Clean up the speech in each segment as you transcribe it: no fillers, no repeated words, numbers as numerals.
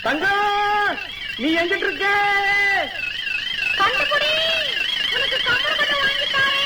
தங்கம், நீ எங்கிட்டு இருக்க? கண்டுபிடி, உனக்கு கம்மர் கட்ட வாங்கிட்டாரே.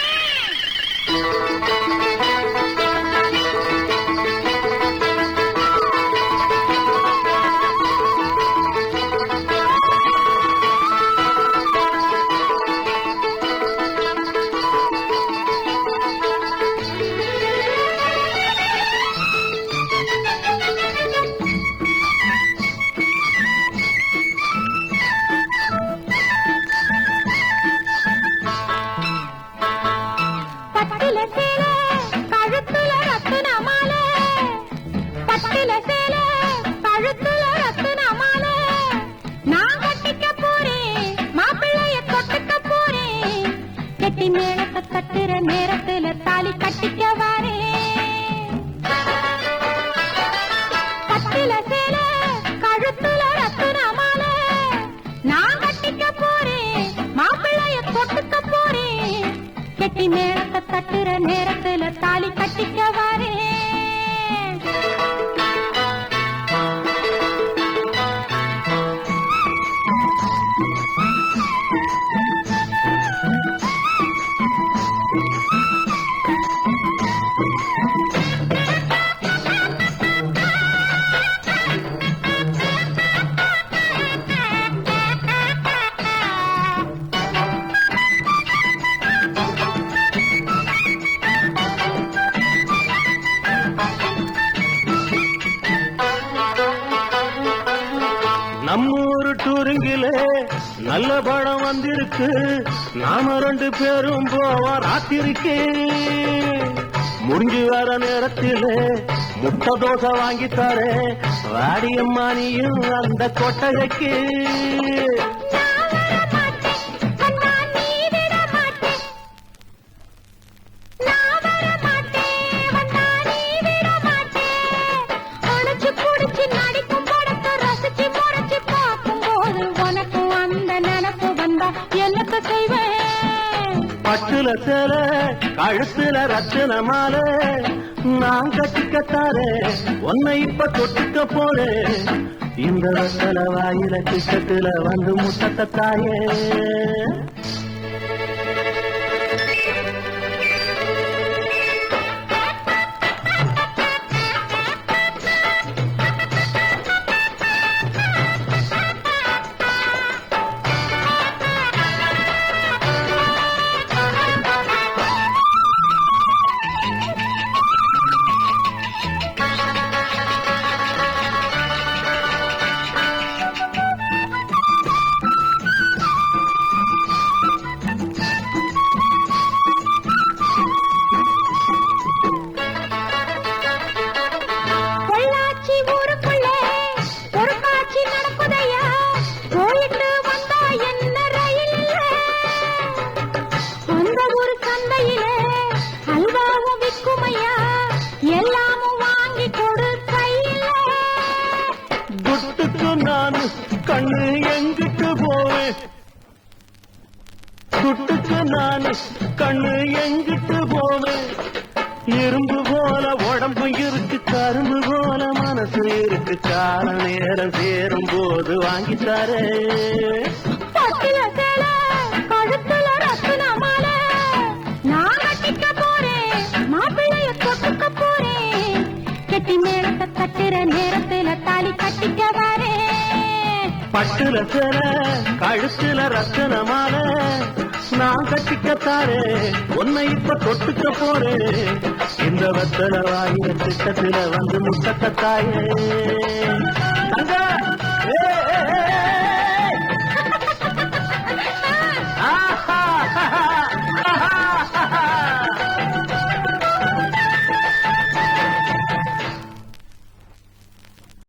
கட்டுற நேரத்துல தாலி கட்டிக்க வாரே. கட்டில சேல கழுத்துல ரத்தின மாலை நான் கட்டிக்க போறேன், மாப்பிள்ளைய தொட்டுக்க போறேன். கெட்டி மேளத்தை தட்டுற நேரத்துல தாலி கட்டிக்க வாரே. நம்மூரு டூருங்கிலே நல்ல படம் வந்திருக்கு, நாம 2 பேரும் போவோம் ராத்திரிக்கு. முடிஞ்சு வர நேரத்திலே முட்டை தோசை வாங்கித்தாரே, வாடியம்மா நீயும் அந்த கொட்டகைக்கு. பட்டுல சேல கழுத்துல ரத்தின மாலை நான் கட்டிக்கத்தாரே, உன்னை இப்ப தொட்டுக்க போறேன். இந்த வசல வாயில கிட்டத்துல வந்து முட்டத்த தாயே. கண்ணு எங்கிட்டு போவேன், துட்டுக்கு நான் கண்ணு எங்கிட்டு போவேன். இரும்பு போல உடம்பு இருக்கு, கரும்பு போல மனசு இருக்கு, கால நேரம் சேரும் போது வாங்கித்தாரே. கழுத்துல ரத்தின மாலை நான் கட்டிக்க போறேன், மாப்பிள்ளைய தொட்டுக்க போறேன். கெட்டி மேளத்தை தட்டுற நேரத்துல தாலி கட்டிக்க வாரே. பட்டுல சேல கழுத்துல ரத்தின மாலை நான் கட்டிக்கத்தாரே, உன்னை இப்ப தொட்டுக்க போறேன். இந்த வத்தல வாயில திட்டத்துல வந்து முட்டத்தாயே.